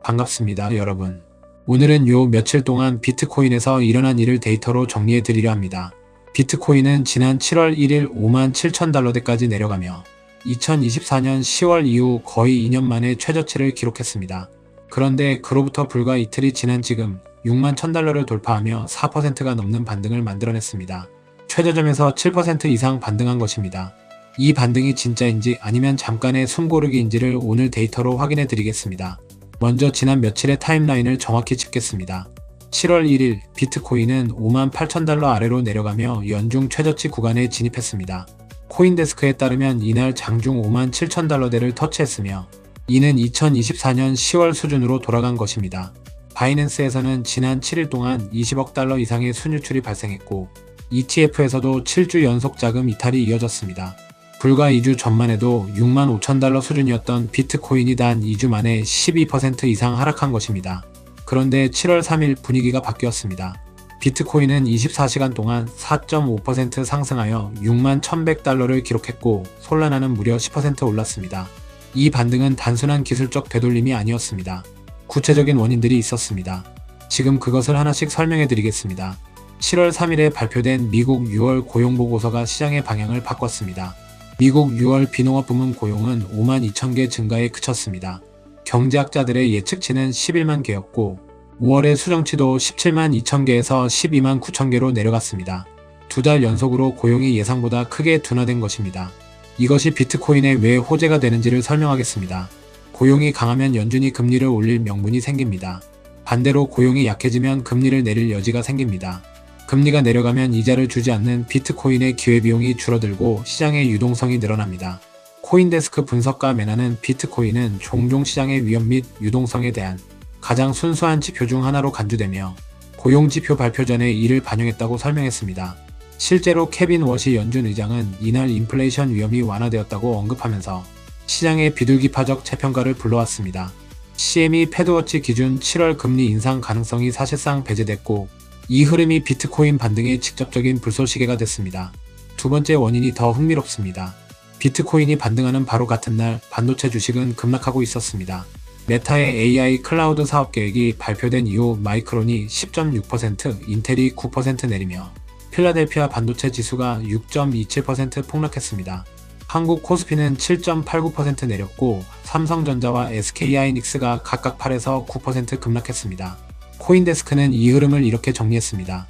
반갑습니다, 여러분. 오늘은 요 며칠 동안 비트코인에서 일어난 일을 데이터로 정리해 드리려 합니다. 비트코인은 지난 7월 1일 57,000달러대까지 내려가며 2024년 10월 이후 거의 2년 만에 최저치를 기록했습니다. 그런데 그로부터 불과 이틀이 지난 지금 61,000달러를 돌파하며 4%가 넘는 반등을 만들어냈습니다. 최저점에서 7% 이상 반등한 것입니다. 이 반등이 진짜인지 아니면 잠깐의 숨고르기인지를 오늘 데이터로 확인해 드리겠습니다. 먼저 지난 며칠의 타임라인을 정확히 짚겠습니다. 7월 1일 비트코인은 58,000달러 아래로 내려가며 연중 최저치 구간에 진입했습니다. 코인데스크에 따르면 이날 장중 57,000달러대를 터치했으며 이는 2024년 10월 수준으로 돌아간 것입니다. 바이낸스에서는 지난 7일 동안 20억 달러 이상의 순유출이 발생했고 ETF에서도 7주 연속 자금 이탈이 이어졌습니다. 불과 2주 전만 해도 65,000달러 수준이었던 비트코인이 단 2주 만에 12% 이상 하락한 것입니다. 그런데 7월 3일 분위기가 바뀌었습니다. 비트코인은 24시간 동안 4.5% 상승하여 61,100달러를 기록했고 솔라나는 무려 10% 올랐습니다. 이 반등은 단순한 기술적 되돌림이 아니었습니다. 구체적인 원인들이 있었습니다. 지금 그것을 하나씩 설명해 드리겠습니다. 7월 3일에 발표된 미국 6월 고용보고서가 시장의 방향을 바꿨습니다. 미국 6월 비농업 부문 고용은 52,000개 증가에 그쳤습니다. 경제학자들의 예측치는 11만 개였고 5월의 수정치도 17만 2,000개에서 12만 9,000개로 내려갔습니다. 두 달 연속으로 고용이 예상보다 크게 둔화된 것입니다. 이것이 비트코인에 왜 호재가 되는지를 설명하겠습니다. 고용이 강하면 연준이 금리를 올릴 명분이 생깁니다. 반대로 고용이 약해지면 금리를 내릴 여지가 생깁니다. 금리가 내려가면 이자를 주지 않는 비트코인의 기회비용이 줄어들고 시장의 유동성이 늘어납니다. 코인데스크 분석가 메나는 비트코인은 종종 시장의 위험 및 유동성에 대한 가장 순수한 지표 중 하나로 간주되며 고용지표 발표 전에 이를 반영했다고 설명했습니다. 실제로 케빈 워시 연준 의장은 이날 인플레이션 위험이 완화되었다고 언급하면서 시장의 비둘기파적 재평가를 불러왔습니다. CME 패드워치 기준 7월 금리 인상 가능성이 사실상 배제됐고 이 흐름이 비트코인 반등의 직접적인 불쏘시개가 됐습니다. 두 번째 원인이 더 흥미롭습니다. 비트코인이 반등하는 바로 같은 날 반도체 주식은 급락하고 있었습니다. 메타의 AI 클라우드 사업 계획이 발표된 이후 마이크론이 10.6%, 인텔이 9% 내리며 필라델피아 반도체 지수가 6.27% 폭락했습니다. 한국 코스피는 7.89% 내렸고 삼성전자와 SK하이닉스가 각각 8에서 9% 급락했습니다. 코인데스크는 이 흐름을 이렇게 정리했습니다.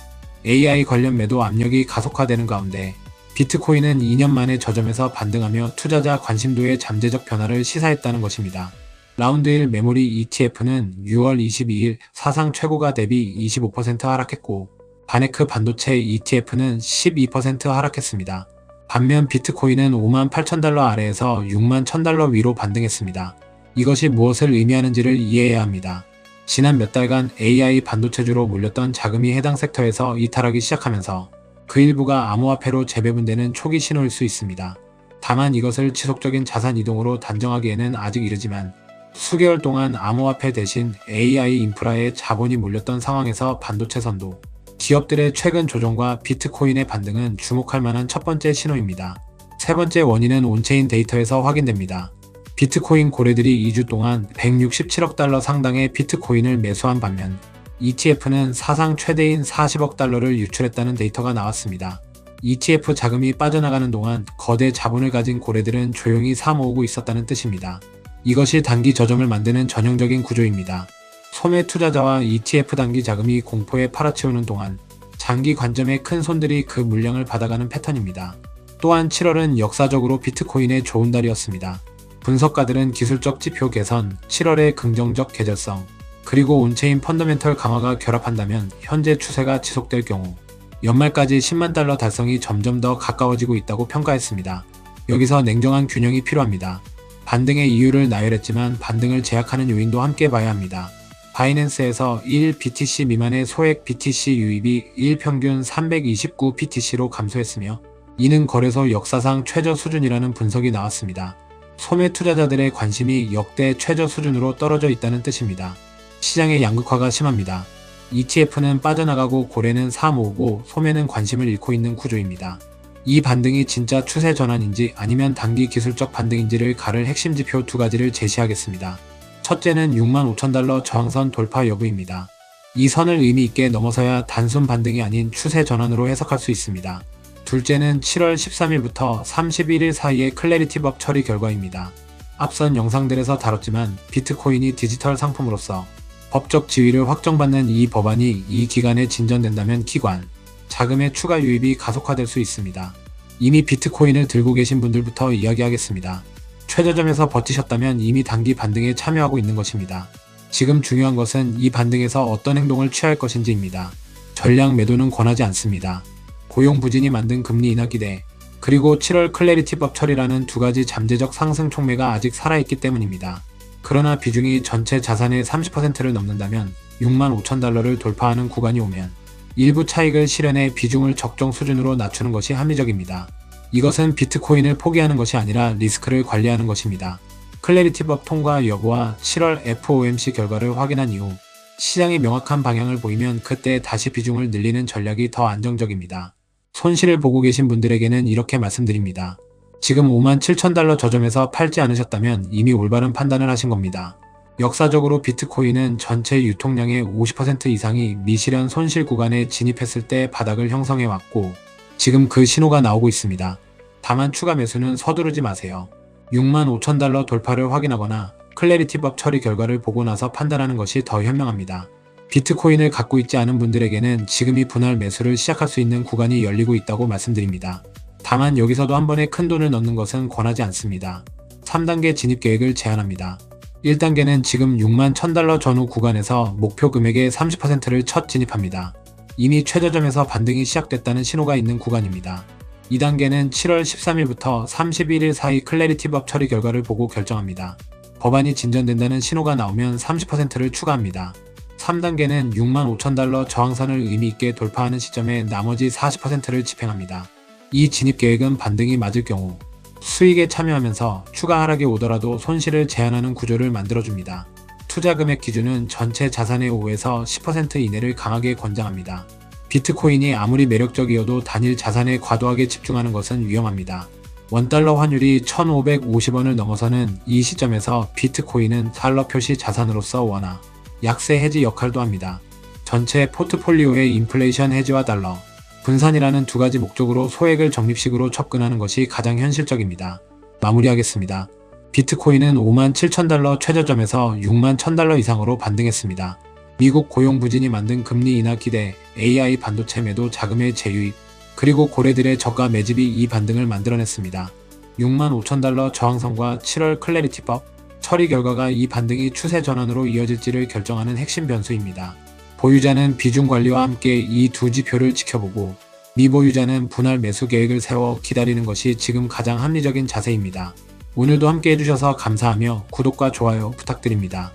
AI 관련 매도 압력이 가속화되는 가운데 비트코인은 2년 만에 저점에서 반등하며 투자자 관심도의 잠재적 변화를 시사했다는 것입니다. 라운드 1 메모리 ETF는 6월 22일 사상 최고가 대비 25% 하락했고 바네크 반도체 ETF는 12% 하락했습니다. 반면 비트코인은 58,000달러 아래에서 61,000달러 위로 반등했습니다. 이것이 무엇을 의미하는지를 이해해야 합니다. 지난 몇 달간 AI 반도체주로 몰렸던 자금이 해당 섹터에서 이탈하기 시작하면서 그 일부가 암호화폐로 재배분되는 초기 신호일 수 있습니다. 다만 이것을 지속적인 자산 이동으로 단정하기에는 아직 이르지만 수개월 동안 암호화폐 대신 AI 인프라에 자본이 몰렸던 상황에서 반도체 선도, 기업들의 최근 조정과 비트코인의 반등은 주목할 만한 첫 번째 신호입니다. 세 번째 원인은 온체인 데이터에서 확인됩니다. 비트코인 고래들이 2주 동안 167억 달러 상당의 비트코인을 매수한 반면 ETF는 사상 최대인 40억 달러를 유출했다는 데이터가 나왔습니다. ETF 자금이 빠져나가는 동안 거대 자본을 가진 고래들은 조용히 사모으고 있었다는 뜻입니다. 이것이 단기 저점을 만드는 전형적인 구조입니다. 소매 투자자와 ETF 단기 자금이 공포에 팔아치우는 동안 장기 관점의 큰 손들이 그 물량을 받아가는 패턴입니다. 또한 7월은 역사적으로 비트코인의 좋은 달이었습니다. 분석가들은 기술적 지표 개선, 7월의 긍정적 계절성, 그리고 온체인 펀더멘털 강화가 결합한다면 현재 추세가 지속될 경우 연말까지 10만 달러 달성이 점점 더 가까워지고 있다고 평가했습니다. 여기서 냉정한 균형이 필요합니다. 반등의 이유를 나열했지만 반등을 제약하는 요인도 함께 봐야 합니다. 바이낸스에서 1 BTC 미만의 소액 BTC 유입이 1평균 329 BTC로 감소했으며 이는 거래소 역사상 최저 수준이라는 분석이 나왔습니다. 소매 투자자들의 관심이 역대 최저 수준으로 떨어져 있다는 뜻입니다. 시장의 양극화가 심합니다. ETF는 빠져나가고 고래는 사모으고 소매는 관심을 잃고 있는 구조입니다. 이 반등이 진짜 추세 전환인지 아니면 단기 기술적 반등인지를 가를 핵심 지표 두 가지를 제시하겠습니다. 첫째는 65,000달러 저항선 돌파 여부입니다. 이 선을 의미 있게 넘어서야 단순 반등이 아닌 추세 전환으로 해석할 수 있습니다. 둘째는 7월 13일부터 31일 사이의 클래리티법 처리 결과입니다. 앞선 영상들에서 다뤘지만 비트코인이 디지털 상품으로서 법적 지위를 확정받는 이 법안이 이 기간에 진전된다면 기관, 자금의 추가 유입이 가속화될 수 있습니다. 이미 비트코인을 들고 계신 분들부터 이야기하겠습니다. 최저점에서 버티셨다면 이미 단기 반등에 참여하고 있는 것입니다. 지금 중요한 것은 이 반등에서 어떤 행동을 취할 것인지입니다. 전량 매도는 권하지 않습니다. 고용 부진이 만든 금리 인하 기대, 그리고 7월 클래리티법 처리라는 두 가지 잠재적 상승 촉매가 아직 살아있기 때문입니다. 그러나 비중이 전체 자산의 30%를 넘는다면 65,000달러를 돌파하는 구간이 오면 일부 차익을 실현해 비중을 적정 수준으로 낮추는 것이 합리적입니다. 이것은 비트코인을 포기하는 것이 아니라 리스크를 관리하는 것입니다. 클래리티법 통과 여부와 7월 FOMC 결과를 확인한 이후 시장이 명확한 방향을 보이면 그때 다시 비중을 늘리는 전략이 더 안정적입니다. 손실을 보고 계신 분들에게는 이렇게 말씀드립니다. 지금 57,000달러 저점에서 팔지 않으셨다면 이미 올바른 판단을 하신 겁니다. 역사적으로 비트코인은 전체 유통량의 50% 이상이 미실현 손실 구간에 진입했을 때 바닥을 형성해왔고 지금 그 신호가 나오고 있습니다. 다만 추가 매수는 서두르지 마세요. 65,000달러 돌파를 확인하거나 클래리티법 처리 결과를 보고 나서 판단하는 것이 더 현명합니다. 비트코인을 갖고 있지 않은 분들에게는 지금이 분할 매수를 시작할 수 있는 구간이 열리고 있다고 말씀드립니다. 다만 여기서도 한 번에 큰 돈을 넣는 것은 권하지 않습니다. 3단계 진입 계획을 제안합니다. 1단계는 지금 61,000달러 전후 구간에서 목표 금액의 30%를 첫 진입합니다. 이미 최저점에서 반등이 시작됐다는 신호가 있는 구간입니다. 2단계는 7월 13일부터 31일 사이 클래리티법 처리 결과를 보고 결정합니다. 법안이 진전된다는 신호가 나오면 30%를 추가합니다. 3단계는 65,000달러 저항선을 의미 있게 돌파하는 시점에 나머지 40%를 집행합니다. 이 진입 계획은 반등이 맞을 경우 수익에 참여하면서 추가 하락이 오더라도 손실을 제한하는 구조를 만들어줍니다. 투자 금액 기준은 전체 자산의 5에서 10% 이내를 강하게 권장합니다. 비트코인이 아무리 매력적이어도 단일 자산에 과도하게 집중하는 것은 위험합니다. 원달러 환율이 1,550원을 넘어서는 이 시점에서 비트코인은 달러 표시 자산으로서 원화, 약세 해지 역할도 합니다. 전체 포트폴리오의 인플레이션 해지와 달러, 분산이라는 두 가지 목적으로 소액을 적립식으로 접근하는 것이 가장 현실적입니다. 마무리하겠습니다. 비트코인은 57,000달러 최저점에서 61,000달러 이상으로 반등했습니다. 미국 고용 부진이 만든 금리 인하 기대, AI 반도체 매도 자금의 재유입, 그리고 고래들의 저가 매집이 이 반등을 만들어냈습니다. 65,000달러 저항선과 7월 클래리티법 처리 결과가 이 반등이 추세 전환으로 이어질지를 결정하는 핵심 변수입니다. 보유자는 비중 관리와 함께 이 두 지표를 지켜보고 미보유자는 분할 매수 계획을 세워 기다리는 것이 지금 가장 합리적인 자세입니다. 오늘도 함께 해주셔서 감사하며 구독과 좋아요 부탁드립니다.